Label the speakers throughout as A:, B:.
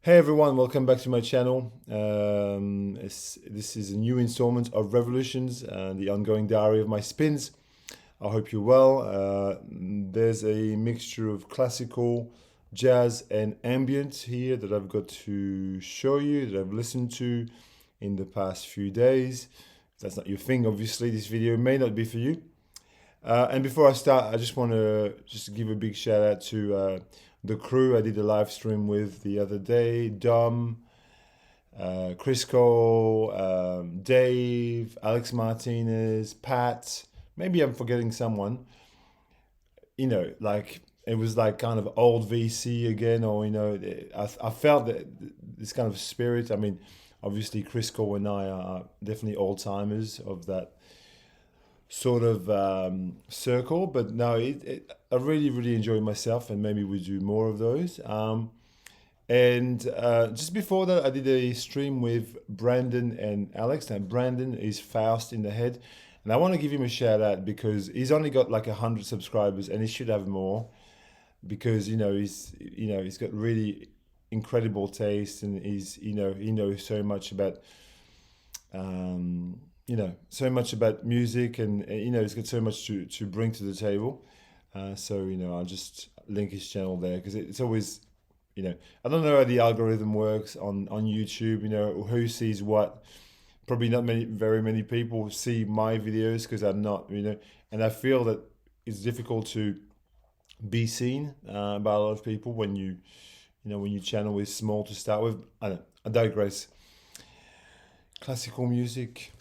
A: Hey everyone, welcome back to my channel. This is a new installment of Revolutions, the ongoing diary of my spins. I hope you're well. There's a mixture of classical, jazz, and ambient here that I've got to show you, that I've listened to in the past few days. If that's not your thing, obviously, this video may not be for you. And before I start, I just want to give a big shout out to the crew I did a live stream with the other day. Dom, Chris Cole, Dave, Alex Martinez, Pat. Maybe I'm forgetting someone. Like it was like kind of old VC again, or I felt that this kind of spirit. I mean, obviously Chris Cole and I are definitely old timers of that sort of circle, but no, I really enjoyed myself, and maybe we do more of those. And just before that, I did a stream with Brandon and Alex. Now, Brandon is Faust in the head, and I want to give him a shout out because he's only got like 100 subscribers, and he should have more because he's got really incredible taste, and he knows so much about so much about music, and he's got so much to bring to the table. So I'll just link his channel there because it's always, I don't know how the algorithm works on YouTube, who sees what. Probably not very many people see my videos because I'm not, and I feel that it's difficult to be seen by a lot of people when when your channel is small to start with. I digress. Classical music.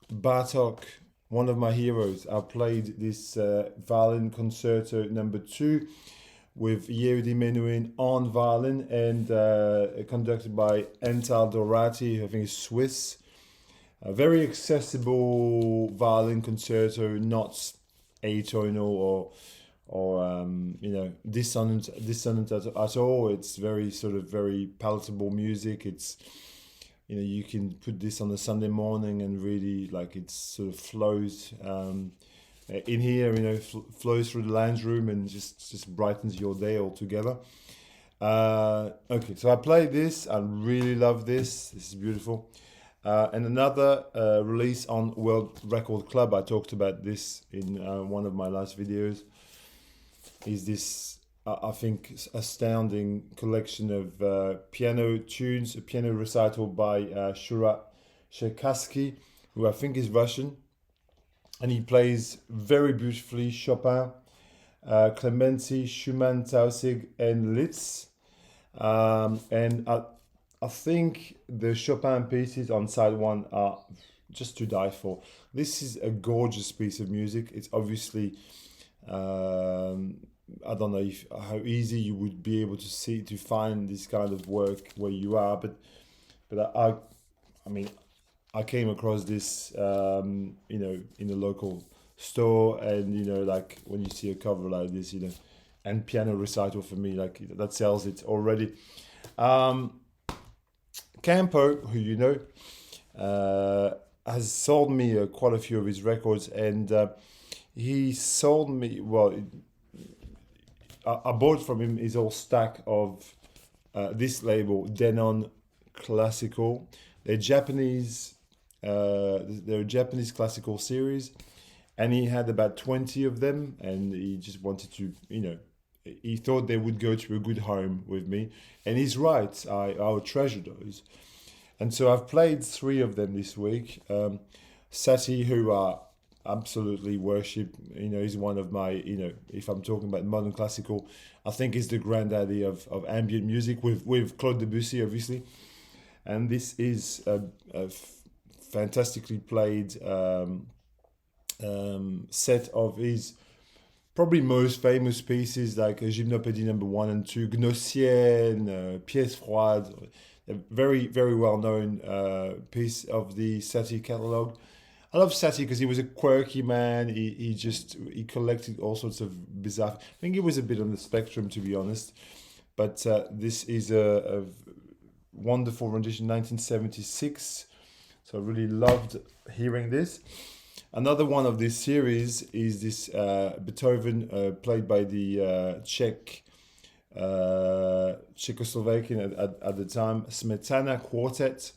A: Bartok, one of my heroes. I played this violin concerto number 2 with Yehudi Menuhin on violin and conducted by Antal Dorati, I think is Swiss. A very accessible violin concerto, not atonal or dissonant at all. It's very very palatable music. It's you can put this on a Sunday morning and really like it sort of flows in here, flows through the lounge room and just brightens your day altogether. Okay, so I played this. I really love this. This is beautiful. And another release on World Record Club, I talked about this in one of my last videos, is this I think astounding collection of piano tunes, a piano recital by Shura Cherkassky, who I think is Russian, and he plays very beautifully Chopin, Clementi, Schumann, Tausig, and Liszt. And I think the Chopin pieces on side 1 are just to die for. This is a gorgeous piece of music. It's obviously I don't know how easy you would be able to find this kind of work where you are, but I mean I came across this in a local store, and like when you see a cover like this, and piano recital for me, like that sells it already. Campo, who has sold me quite a few of his records, and he sold me, I bought from him his whole stack of this label, Denon Classical. They're Japanese. They're a Japanese classical series, and he had about 20 of them, and he just wanted to, he thought they would go to a good home with me, and he's right. I would treasure those, and so I've played 3 of them this week. Satie, who are absolutely worship, he's one of my, if I'm talking about modern classical, I think he's the granddaddy of ambient music with Claude Debussy, obviously. And this is a fantastically played set of his probably most famous pieces, like Gymnopédie number 1 and 2, Gnossienne, Pièce Froide, a very, very well-known piece of the Satie catalogue. I love Satie because he was a quirky man. He collected all sorts of bizarre. I think he was a bit on the spectrum, to be honest. But this is a wonderful rendition, 1976. So I really loved hearing this. Another one of this series is this Beethoven, played by the Czech Czechoslovakian at the time, Smetana Quartet.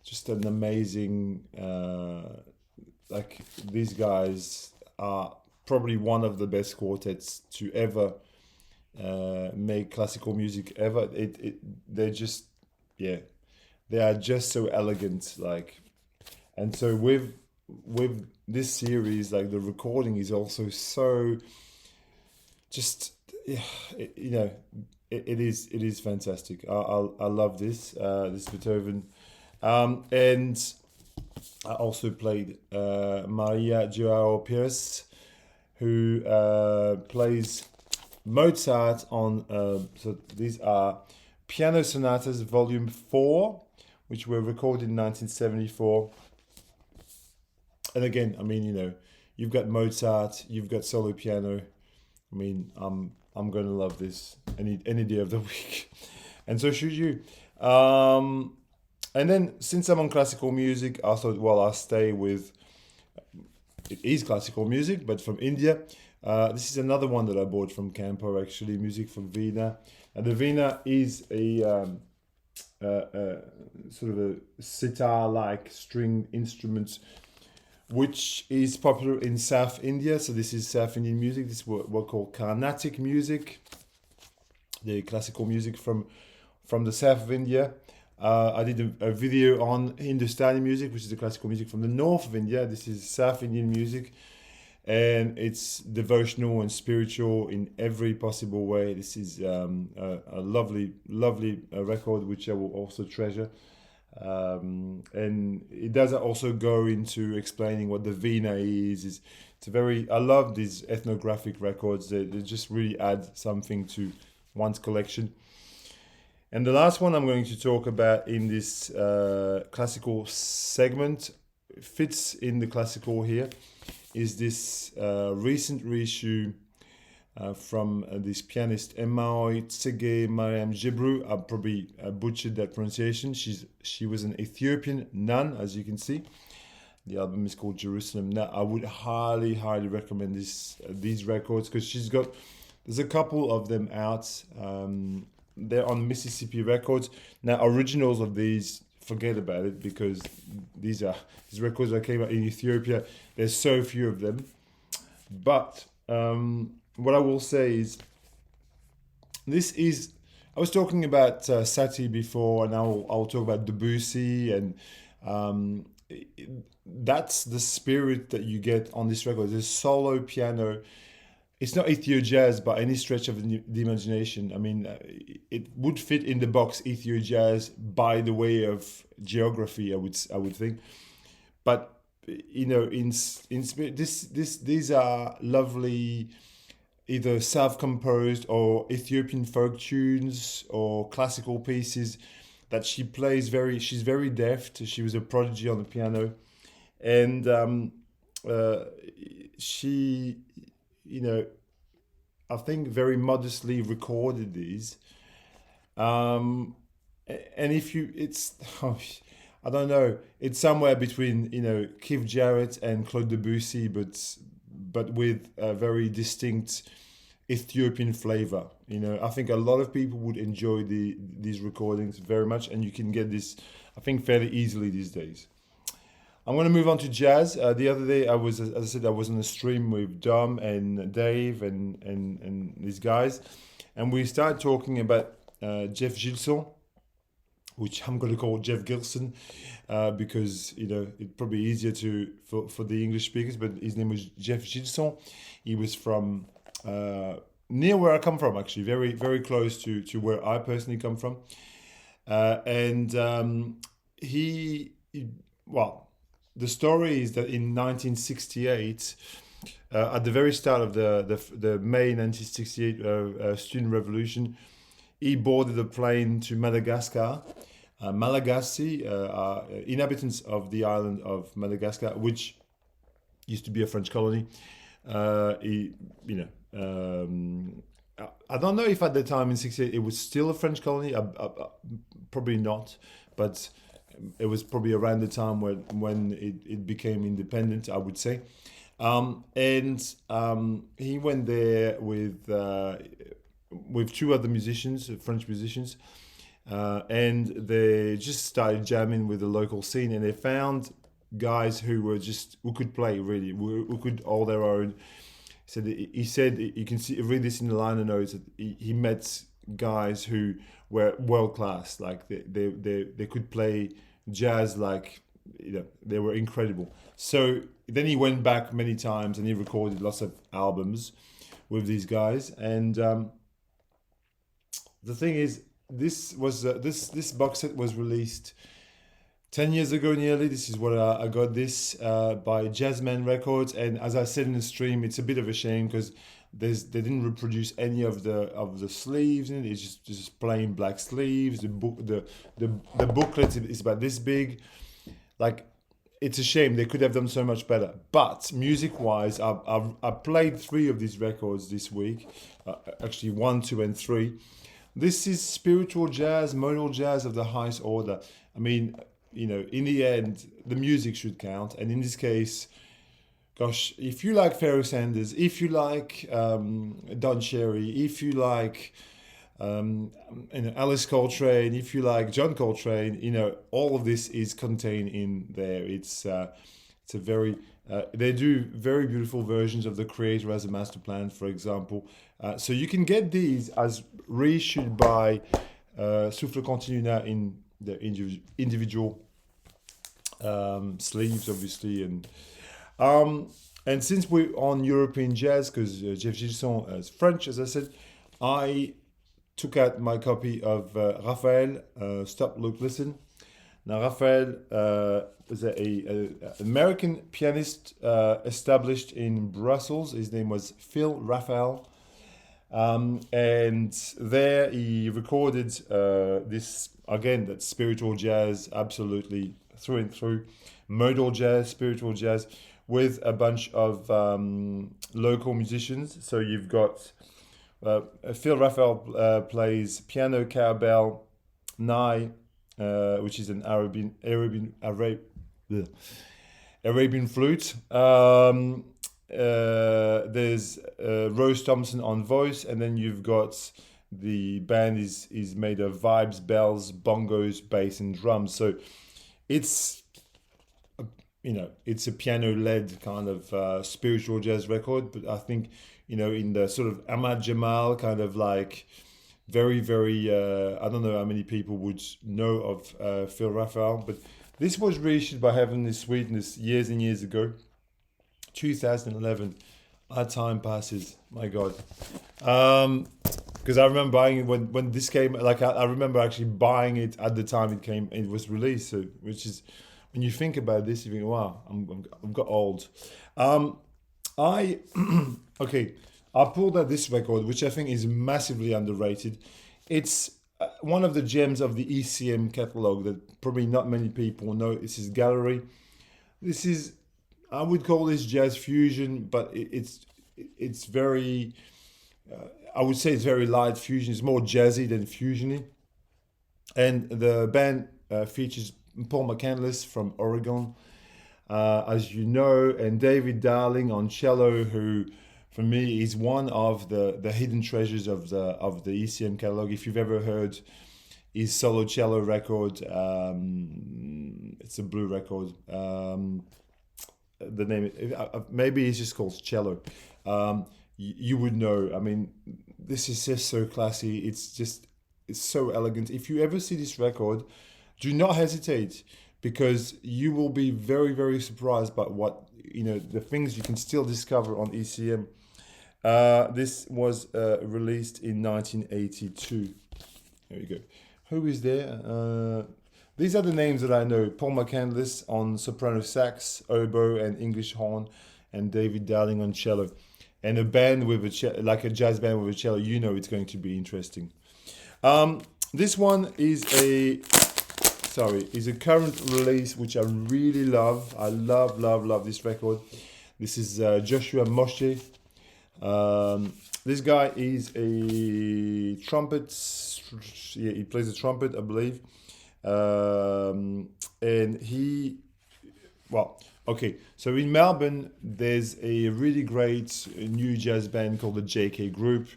A: Just an amazing, like these guys are probably one of the best quartets to ever make classical music ever. They're just, yeah, they are just so elegant, like, and so with this series, like the recording is also so just, yeah, it is fantastic. I love this Beethoven, and I also played Maria Joao Pires, who plays Mozart on. So these are Piano Sonatas Volume 4, which were recorded in 1974. And again, I mean, you've got Mozart, you've got solo piano. I mean, I'm gonna love this any day of the week, and so should you. And then since I'm on classical music, I thought, well, I'll stay with, it is classical music, but from India. This is another one that I bought from Campo, actually, music from Veena. And the Veena is a sort of a sitar-like string instrument, which is popular in South India. So this is South Indian music. This is what called Carnatic music, the classical music from the south of India. I did a video on Hindustani music, which is the classical music from the north of India. This is South Indian music, and it's devotional and spiritual in every possible way. This is a lovely, lovely record, which I will also treasure. And it does also go into explaining what the Veena is. It's a very, I love these ethnographic records. They just really add something to one's collection. And the last one I'm going to talk about in this classical segment, fits in the classical here, is this recent reissue from this pianist Emmaoy Tsege Mariam Jebru. I probably butchered that pronunciation. She was an Ethiopian nun, as you can see. The album is called Jerusalem. Now, I would highly, highly recommend these records, because there's a couple of them out. They're on Mississippi Records. Now, originals of these, forget about it, because these records that came out in Ethiopia, there's so few of them. But what I will say is, I was talking about Satie before, and I'll talk about Debussy, and that's the spirit that you get on this record. There's solo piano. It's not Ethio jazz by any stretch of the imagination. I mean, it would fit in the box Ethio jazz by the way of geography, I would think. But in spirit, these are lovely, either self-composed or Ethiopian folk tunes or classical pieces that she plays she's very deft. She was a prodigy on the piano, and she, I think very modestly recorded these. And I don't know, it's somewhere between, Keith Jarrett and Claude Debussy, but with a very distinct Ethiopian flavor. I think a lot of people would enjoy these recordings very much, and you can get this, I think, fairly easily these days. I'm going to move on to jazz. The other day, as I said, I was on a stream with Dom and Dave and these guys, and we started talking about Jeff Gilson, which I'm going to call Jeff Gilson, because it's probably easier for the English speakers. But his name was Jeff Gilson. He was from near where I come from, actually, very, very close to where I personally come from, and the story is that in 1968, at the very start of the May 1968 student revolution, he boarded a plane to Madagascar. Malagasy are inhabitants of the island of Madagascar, which used to be a French colony. I don't know if at the time in '68 it was still a French colony. Probably not, but it was probably around the time when it became independent, I would say. And he went there with with two other musicians, French musicians, and they just started jamming with the local scene, and they found guys who could play really, who could hold their own. So he said you can read this in the liner notes that he met guys who were world class, like they could play jazz like they were incredible. So then he went back many times and he recorded lots of albums with these guys. And the thing is, this box set was released 10 years ago nearly. This is what I got this by Jazzman Records, and as I said in the stream, it's a bit of a shame because they didn't reproduce any of the sleeves in it. It's just plain black sleeves. The booklet is about this big. Like, it's a shame. They could have done so much better. But music wise, I played 3 of these records this week. Actually 1, 2, and 3. This is spiritual jazz, modal jazz of the highest order. I mean, in the end, the music should count. And in this case, gosh, if you like Pharoah Sanders, if you like Don Cherry, if you like Alice Coltrane, if you like John Coltrane, all of this is contained in there. It's a very they do very beautiful versions of The Creator as a Master Plan, for example. So you can get these as reissued by Souffle Continu now in the individual sleeves, obviously, and since we're on European jazz, because Jeff Gilson is French, as I said, I took out my copy of Raphael, Stop, Look, Listen. Now, Raphael was an American pianist established in Brussels. His name was Phil Raphael. And there he recorded this, again, that spiritual jazz, absolutely through and through, modal jazz, spiritual jazz, with a bunch of local musicians. So you've got Phil Raphael plays piano, cowbell, nai, which is an Arabian flute. There's Rose Thompson on voice, and then you've got the band is made of vibes, bells, bongos, bass, and drums. So it's it's a piano-led kind of spiritual jazz record, but I think in the sort of Ahmad Jamal kind of like very, very I don't know how many people would know of Phil Raphael, but this was reissued by Heavenly Sweetness years and years ago, 2011. Our time passes, my God. Because I remember buying it when this came. Like I remember actually buying it at the time it was released. So, which is, when you think about this, you think, wow, I've got old. Okay, I pulled out this record, which I think is massively underrated. It's one of the gems of the ECM catalog that probably not many people know. This is Gallery. This is, I would call this jazz fusion, but it's very, I would say it's very light fusion. It's more jazzy than fusiony. And the band features Paul McCandless from Oregon, as you know, and David Darling on cello, who for me is one of the hidden treasures of the ECM catalog. If you've ever heard his solo cello record, it's a blue record. The name, maybe it's just called Cello. You would know. I mean, this is just so classy. It's so elegant. If you ever see this record, do not hesitate, because you will be very, very surprised by what the things you can still discover on ECM. This was released in 1982. There we go. Who is there? These are the names that I know. Paul McCandless on soprano sax, oboe, and English horn, and David Darling on cello. And a band with like a jazz band with a cello, it's going to be interesting. This one is a current release, which I really love. I love this record. This is Joshua Moshe. This guy is a trumpet. Yeah, he plays the trumpet, I believe. And he, so in Melbourne, there's a really great new jazz band called the JK Group.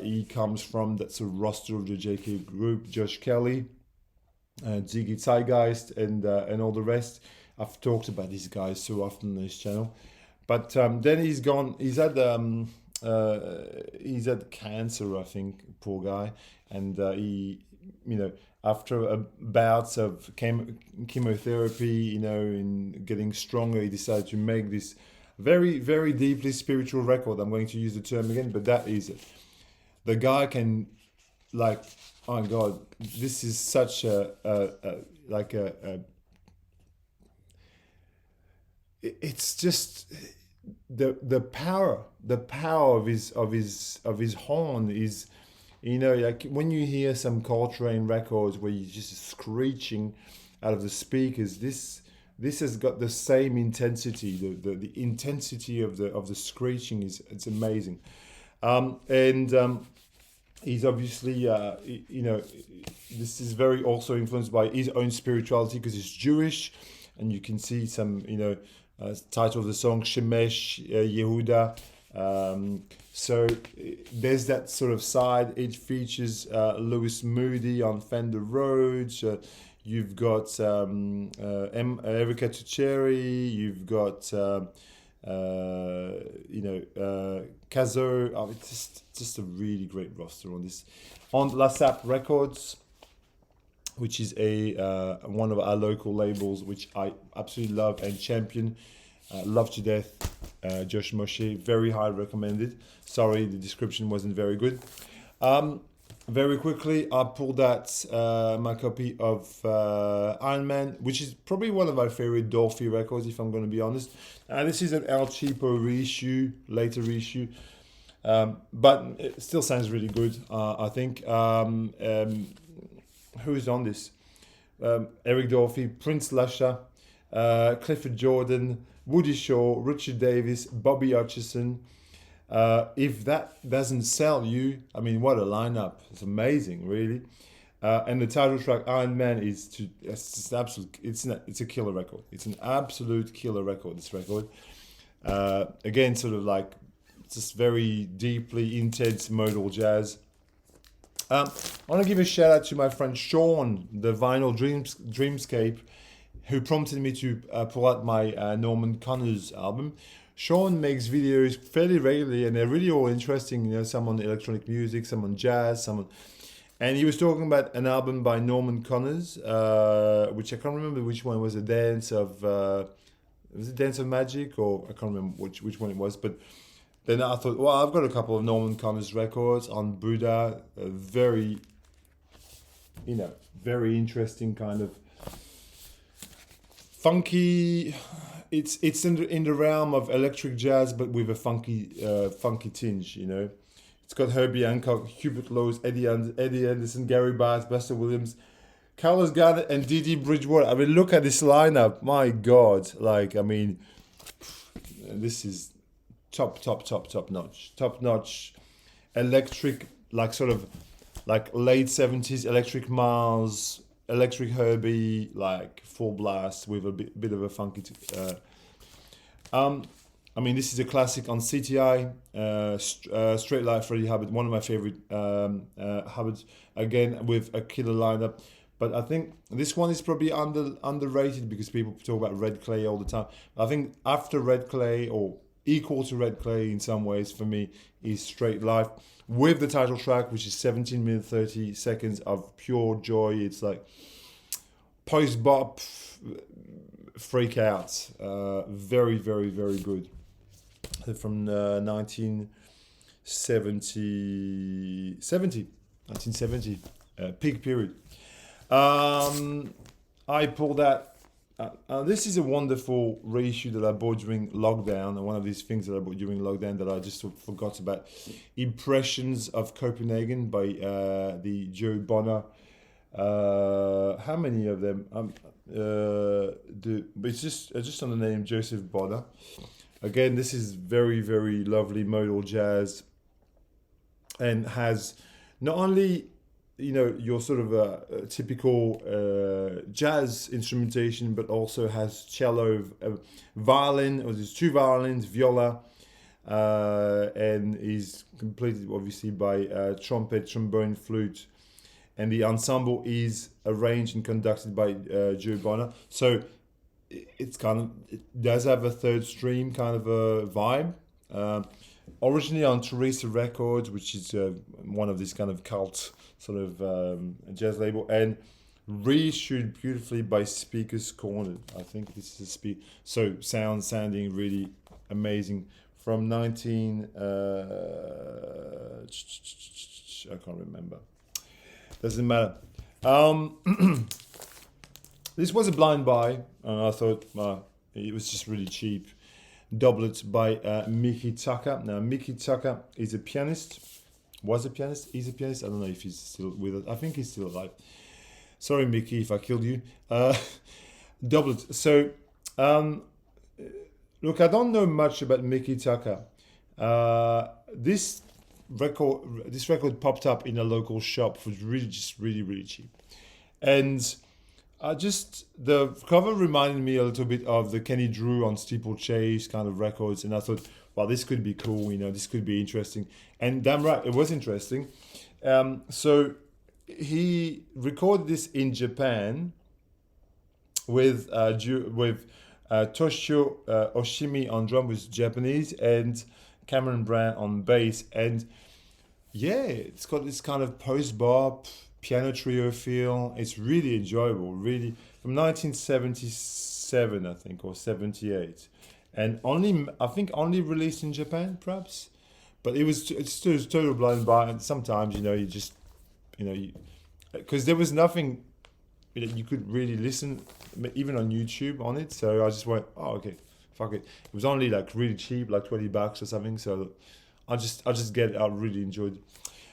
A: He comes from that sort of roster of the JK group, Josh Kelly, Ziggy Zeitgeist, and all the rest. I've talked about these guys so often on this channel. But then he's gone. He's had cancer, I think. Poor guy, and he, after bouts of chemotherapy, and getting stronger, he decided to make this very, very deeply spiritual record. I'm going to use the term again, but that is it. The guy can, like, oh my God, this is such it's just the power of his horn is, like when you hear some Coltrane records where you're just screeching out of the speakers, this has got the same intensity. The intensity of the screeching it's amazing. He's obviously this is very also influenced by his own spirituality because he's Jewish, and you can see some title of the song Shemesh Yehuda. So there's that sort of side. It features Louis Moody on Fender Rhodes. You've got Erica Tucheri. You've got Kazo. Oh, it's just a really great roster on this. On LASAP Records, which is one of our local labels, which I absolutely love and champion. Love to death. Josh Moshe, very high recommended. Sorry, the description wasn't very good. Very quickly, I pulled out my copy of Iron Man, which is probably one of my favorite Dolphy records, if I'm going to be honest. This is an El Cheapo reissue, later reissue. But it still sounds really good, I think. Who's on this? Eric Dolphy, Prince Lasher, Clifford Jordan, Woody Shaw, Richard Davis, Bobby Hutcherson. If that doesn't sell you, I mean, what a lineup. It's amazing, really. And the title track, Iron Man, it's a killer record. It's an absolute killer record, this record. Again, sort of like just very deeply intense modal jazz. I want to give a shout out to my friend Sean, the Vinyl Dreamscape, who prompted me to pull out my Norman Connors album. Sean makes videos fairly regularly, and they're really all interesting. Some on electronic music, some on jazz, and he was talking about an album by Norman Connors, which I can't remember which one was. Was it Dance of Magic, or I can't remember which one it was, but. Then I thought, well, I've got a couple of Norman Connors records on Buddha, very interesting kind of funky. It's in the realm of electric jazz, but with a funky tinge. It's got Herbie Hancock, Hubert Laws, Eddie Anderson, Gary Bartz, Buster Williams, Carlos Garnett, and Dee Dee Bridgewater. I mean, look at this lineup. My God, this is. Top notch electric, sort of late 70s electric Mars, electric Herbie, full blast with a bit of a funky I mean, this is a classic on CTI, Straight Life Freddie Hubbard, one of my favorite Hubbards, again with a killer lineup. But I think this one is probably underrated because people talk about Red Clay all the time. I think after Red Clay, or equal to Red Clay in some ways for me, is Straight Life, with the title track, which is 17 minutes 30 seconds of pure joy. It's like post-bop freak out. Very, very, very good. From 1970, peak period. I pulled that. This is a wonderful reissue that I bought during lockdown, and one of these things that I bought during lockdown that I just forgot about. Impressions of Copenhagen by the Joe Bonner. How many of them? It's just on the name Joseph Bonner. Again, this is very, very lovely modal jazz, and has not only your sort of typical jazz instrumentation, but also has cello, violin, or there's two violins, viola, and is completed obviously by trumpet, trombone, flute, and the ensemble is arranged and conducted by Joe Bonner. So it's kind of, it does have a third stream kind of a vibe. Originally on Teresa Records, which is one of these kind of cult sort of jazz label, and reissued beautifully by Speakers Corner. I think this is a sounding really amazing from 19 I can't remember, doesn't matter. This was a blind buy, and I thought it was just really cheap. Doublet by Mickey Tucker. Now Mickey Tucker is a pianist, was a pianist, is a pianist. I don't know if he's still with us. I think he's still alive. Sorry Mickey if I killed you. Doublet. So look, I don't know much about Mickey Tucker. This record popped up in a local shop for really cheap, and the cover reminded me a little bit of the Kenny Drew on Steeplechase kind of records, and I thought, well, this could be cool, this could be interesting, and damn right, it was interesting. So he recorded this in Japan with Toshio Oshimi on drum, who's Japanese, and Cameron Brown on bass, and yeah, it's got this kind of post-bop piano trio feel. It's really enjoyable, really, from 1977 I think, or 78, and only released in Japan perhaps, but it's still total blind buy. And sometimes because there was nothing you could really listen even on YouTube on it, so I just went, oh okay, fuck it. It was only like really cheap, like $20 or something, so I just get it. I really enjoyed it.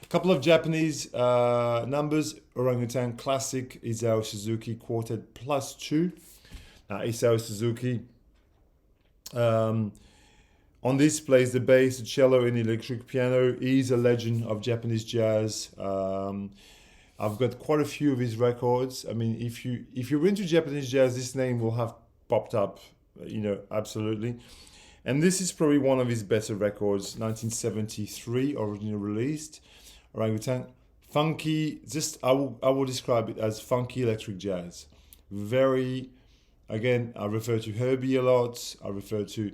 A: A couple of Japanese numbers. Orangutan Classic, Isao Suzuki Quartet +2. Now Isao Suzuki on this plays the bass, the cello, and electric piano. He's a legend of Japanese jazz. I've got quite a few of his records. I mean, if you're into Japanese jazz, this name will have popped up, absolutely. And this is probably one of his better records, 1973, originally released. Orangutan, funky, I will describe it as funky electric jazz. Very, again, I refer to Herbie a lot. I refer to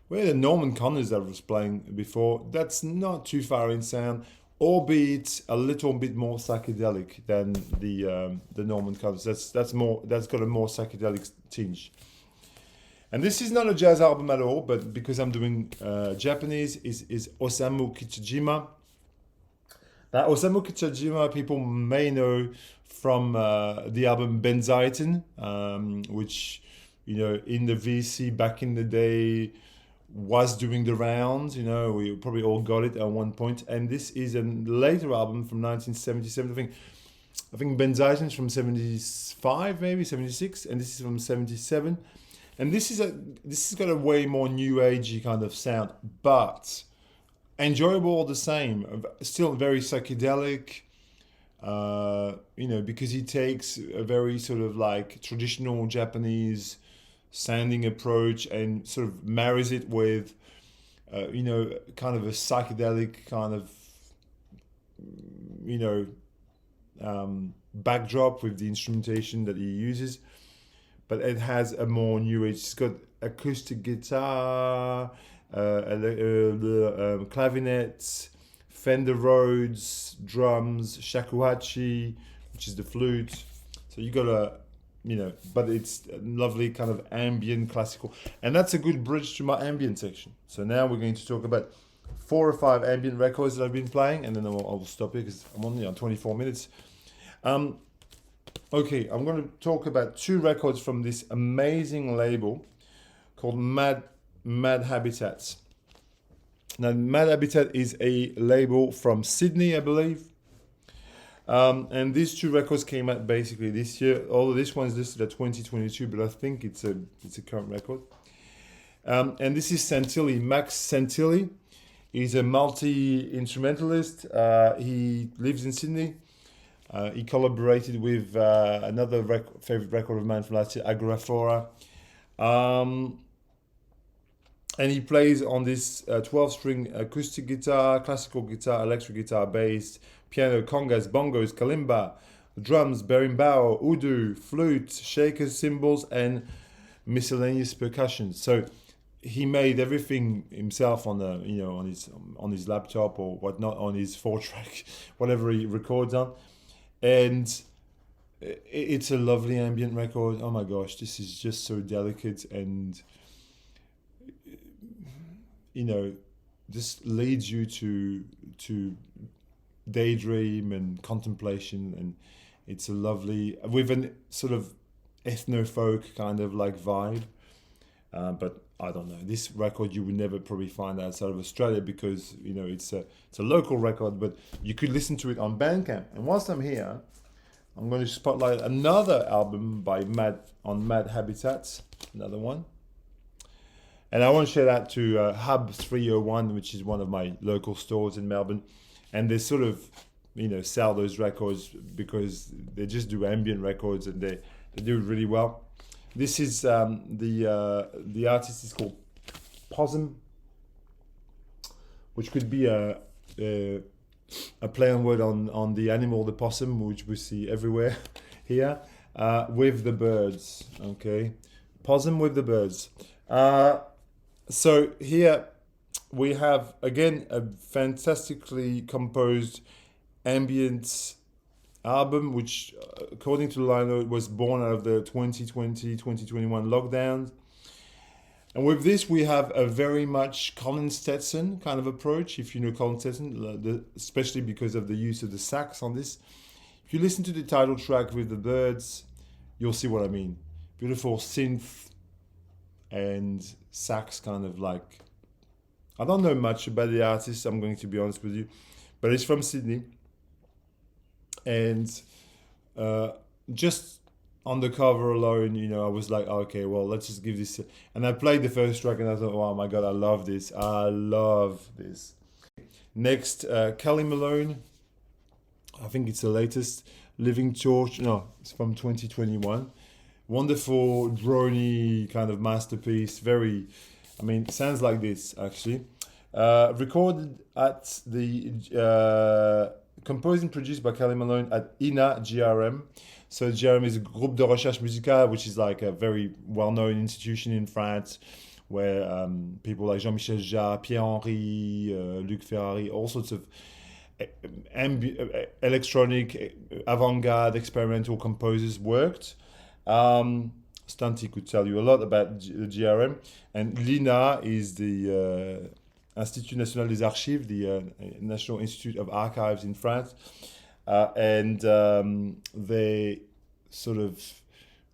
A: the Norman Connors that I was playing before. That's not too far in sound, albeit a little bit more psychedelic than the Norman Connors. That's got a more psychedelic tinge. And this is not a jazz album at all, but because I'm doing Japanese, is Osamu Kichijima. Now, Osamu Kichijima, people may know from the album Benzaiten, which, in the VC back in the day was doing the rounds. We probably all got it at one point. And this is a later album from 1977. I think Benzaiten's from 75, maybe 76, and this is from 77. And this has got a way more new agey kind of sound, but enjoyable all the same. Still very psychedelic, because he takes a very sort of like traditional Japanese sounding approach and sort of marries it with, kind of a psychedelic kind of, backdrop with the instrumentation that he uses. But it has a more new age. It's got acoustic guitar, clavinets, Fender Rhodes, drums, shakuhachi, which is the flute. So you got but it's lovely kind of ambient classical. And that's a good bridge to my ambient section. So now we're going to talk about 4 or 5 ambient records that I've been playing, and then I'll stop here because I'm only on 24 minutes. Okay, I'm going to talk about 2 records from this amazing label called Mad Habitats. Now, Mad Habitat is a label from Sydney, I believe. And these 2 records came out basically this year. Although this one's listed at 2022, but I think it's a current record. And this is Santilli. Max Santilli is a multi-instrumentalist. He lives in Sydney. He collaborated with another favorite record of mine from last year, Agrafora. and he plays on this 12-string acoustic guitar, classical guitar, electric guitar, bass, piano, congas, bongos, kalimba, drums, berimbau, udu, flute, shakers, cymbals, and miscellaneous percussion. So he made everything himself on the on his laptop or whatnot, on his 4-track, whatever he records on, and it's a lovely ambient record. Oh my gosh, this is just so delicate and just leads you to daydream and contemplation, and it's a lovely with an sort of ethno folk kind of like vibe. But I don't know, this record you would never probably find outside of Australia because it's a local record, but you could listen to it on Bandcamp. And whilst I'm here, I'm going to spotlight another album by Mad Habitats, another one. And I want to share that to Hub 301, which is one of my local stores in Melbourne. And they sort of, sell those records because they just do ambient records and they do it really well. This is the artist is called Possum, which could be a play on word on the animal, the possum, which we see everywhere here, with the birds. Okay, Possum with the birds. So here we have again a fantastically composed ambient album, which according to the liner was born out of the 2020-2021 lockdowns. And with this we have a very much Colin Stetson kind of approach, if you know Colin Stetson, especially because of the use of the sax on this. If you listen to the title track with the birds, you'll see what I mean. Beautiful synth and sax, kind of like, I don't know much about the artist, I'm going to be honest with you, but it's from Sydney. And just on the cover alone, I was like, okay, well, let's just give this and I played the first track and I thought, oh my god, I love this. Next, Kelly Malone, I think it's the latest, Living Torch. No, it's from 2021. Wonderful droney kind of masterpiece. It sounds like this actually. Recorded at the composed and produced by Kelly Malone at INA GRM. So GRM is a Groupe de Recherche Musicale, which is like a very well-known institution in France, where people like Jean-Michel Jarre, Pierre-Henry, Luc Ferrari, all sorts of electronic, avant-garde, experimental composers worked. Stanty could tell you a lot about the GRM. And l'INA is the Institut National des Archives, the National Institute of Archives in France. And they sort of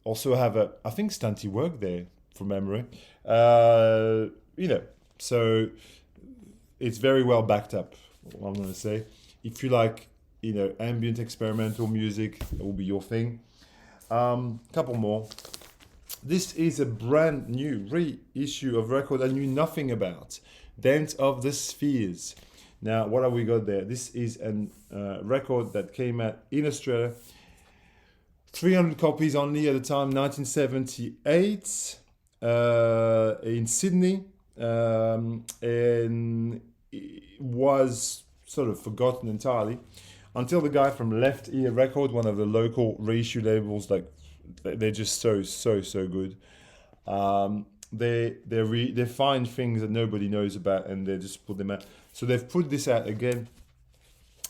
A: also have I think Stanty worked there from memory. So it's very well backed up, I'm going to say. If you like, ambient experimental music, it will be your thing. Couple more. This is a brand new reissue of record I knew nothing about. Dance of the Spheres. Now, what have we got there? This is a record that came out in Australia. 300 copies only at the time, 1978, in Sydney. And it was sort of forgotten entirely until the guy from Left Ear Record, one of the local reissue labels, like they're just so good. They find things that nobody knows about and they just put them out. So they've put this out again.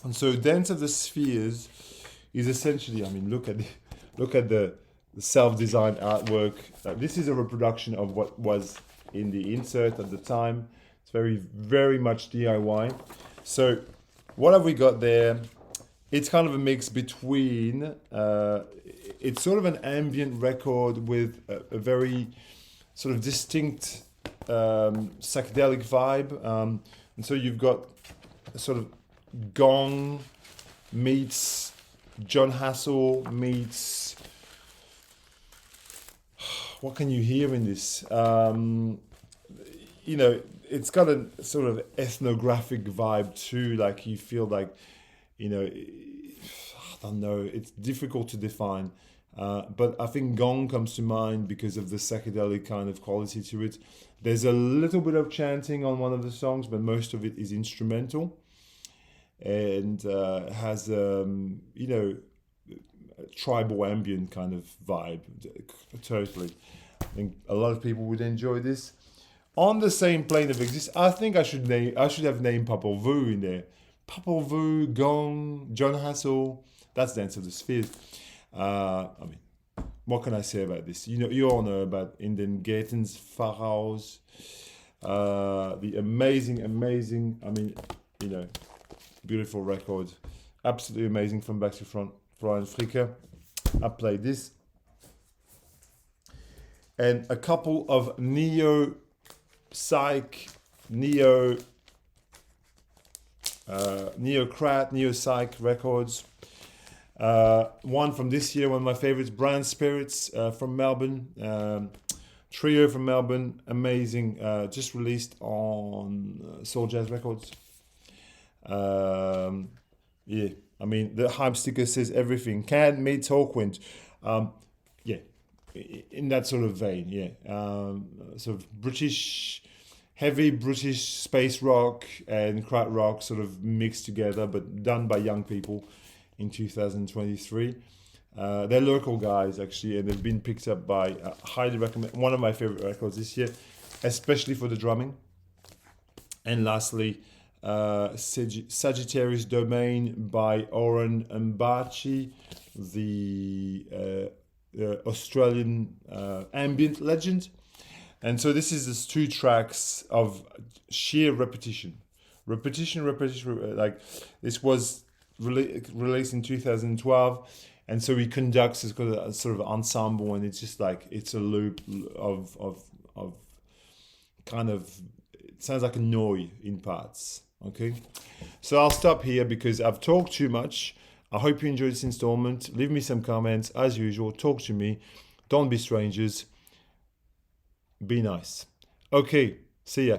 A: And so Dance of the Spheres is essentially, look at the self-designed artwork. This is a reproduction of what was in the insert at the time. It's very, very much DIY. So what have we got there? It's kind of a mix between, it's sort of an ambient record with a very sort of distinct psychedelic vibe. And so you've got a sort of Gong meets John Hassel meets, what can you hear in this? It's got a sort of ethnographic vibe too. Like you feel like, I don't know, it's difficult to define. But I think Gong comes to mind because of the psychedelic kind of quality to it. There's a little bit of chanting on one of the songs, but most of it is instrumental and has, tribal ambient kind of vibe. Totally. I think a lot of people would enjoy this. On the same plane of existence, I think I should have named Popol Vuh in there. Popol Vuh, Gong, John Hassel. That's Dance of the Spheres. What can I say about this? You all know about Inden Gatens, Pharaohs, the amazing, beautiful record, absolutely amazing from back to front. Brian Fricker. I played this, and a couple of Psych, Neo-Psych records. One from this year, one of my favorites, Brand Spirits from Melbourne. Trio from Melbourne, amazing. Just released on Soul Jazz Records. The hype sticker says everything. Can meet Hawkwind. In that sort of vein, sort of heavy British space rock and krautrock rock sort of mixed together, but done by young people in 2023. They're local guys, actually, and they've been picked up by, highly recommend, one of my favorite records this year, especially for the drumming. And lastly, Sagittarius Domain by Oren Mbachi, the Australian ambient legend. And so this is just 2 tracks of sheer repetition. Like, this was released in 2012, and so he conducts a sort of ensemble, and it's just like, it's a loop of kind of, it sounds like a noise in parts. Okay, so I'll stop here because I've talked too much. I hope you enjoyed this installment. Leave me some comments as usual. Talk to me. Don't be strangers. Be nice. Okay, see ya.